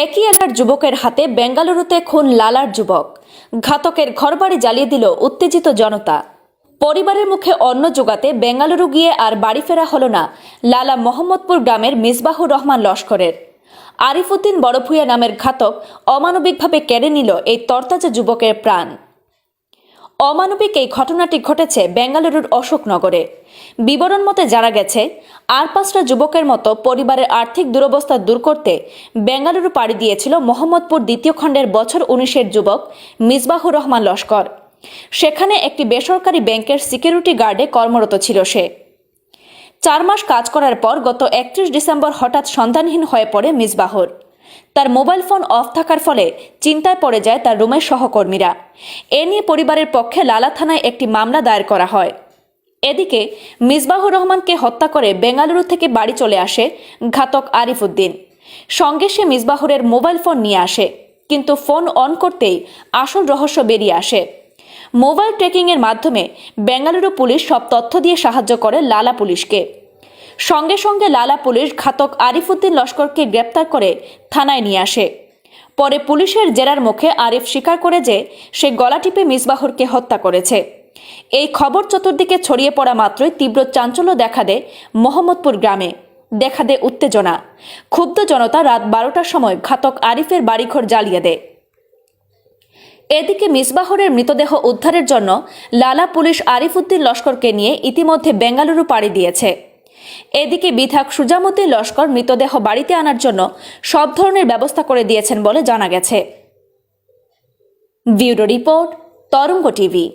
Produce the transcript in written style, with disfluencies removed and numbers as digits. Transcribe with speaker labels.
Speaker 1: একই এলাকার যুবকের হাতে বেঙ্গালুরুতে খুন লালার যুবক। ঘাতকের ঘরবাড়ি জ্বালিয়ে দিল উত্তেজিত জনতা। পরিবারের মুখে অন্ন জোগাতে বেঙ্গালুরু গিয়ে আর বাড়ি ফেরা হল না লালা মোহাম্মদপুর গ্রামের মিসবাহুর রহমান লস্করের। আরিফউদ্দিন বড়ভূঁইয়া নামের ঘাতক অমানবিকভাবে কেড়ে নিল এই তরতাজা যুবকের প্রাণ। অমানবিক এই ঘটনাটি ঘটেছে বেঙ্গালুরুর অশোকনগরে। বিবরণ মতে জানা গেছে, আর 5টা যুবকের মতো পরিবারের আর্থিক দুরবস্থা দূর করতে বেঙ্গালুরু পাড়ি দিয়েছিল মোহাম্মদপুর দ্বিতীয় খণ্ডের বছর 19-এর যুবক মিসবাহুর রহমান লস্কর। সেখানে একটি বেসরকারি ব্যাংকের সিকিউরিটি গার্ডে কর্মরত ছিল সে। 4 মাস কাজ করার পর গত 31 ডিসেম্বর হঠাৎ সন্ধানহীন হয়ে পড়ে মিসবাহুর। তার মোবাইল ফোন অফ থাকার ফলে চিন্তায় পড়ে যায় তার রুমের সহকর্মীরা। এ নিয়ে পরিবারের পক্ষে লালা থানায় একটি মামলা দায়ের করা হয়। এদিকে মিসবাহুর রহমানকে হত্যা করে বেঙ্গালুরু থেকে বাড়ি চলে আসে ঘাতক আরিফউদ্দিন। সঙ্গে সে মিসবাহুরের মোবাইল ফোন নিয়ে আসে, কিন্তু ফোন অন করতেই আসল রহস্য বেরিয়ে আসে। মোবাইল ট্র্যাকিংয়ের মাধ্যমে বেঙ্গালুরু পুলিশ সব তথ্য দিয়ে সাহায্য করে লালা পুলিশকে। সঙ্গে সঙ্গে লালা পুলিশ ঘাতক আরিফউদ্দিন লস্করকে গ্রেপ্তার করে থানায় নিয়ে আসে। পরে পুলিশের জেরার মুখে আরিফ স্বীকার করে যে সে গলা টিপে মিসবাহুরকে হত্যা করেছে। এই খবর চতুর্দিকে ছড়িয়ে পড়া মাত্রই তীব্র চাঞ্চল্য দেখা দেয় মোহাম্মদপুর গ্রামে। দেখা দেয় উত্তেজনা। ক্ষুব্ধ জনতা রাত 12টার সময় ঘাতক আরিফের বাড়িঘর জ্বালিয়ে দেয়। এদিকে মিসবাহুরের মৃতদেহ উদ্ধারের জন্য লালা পুলিশ আরিফউদ্দিন লস্করকে নিয়ে ইতিমধ্যে বেঙ্গালুরু পাড়ি দিয়েছে। এদিকে বিধায়ক সুজামুদ্দিন লস্কর মৃতদেহ বাড়িতে আনার জন্য সব ধরনের ব্যবস্থা করে দিয়েছেন বলে জানা গেছে। ব্যুরো রিপোর্ট, তরঙ্গ টিভি।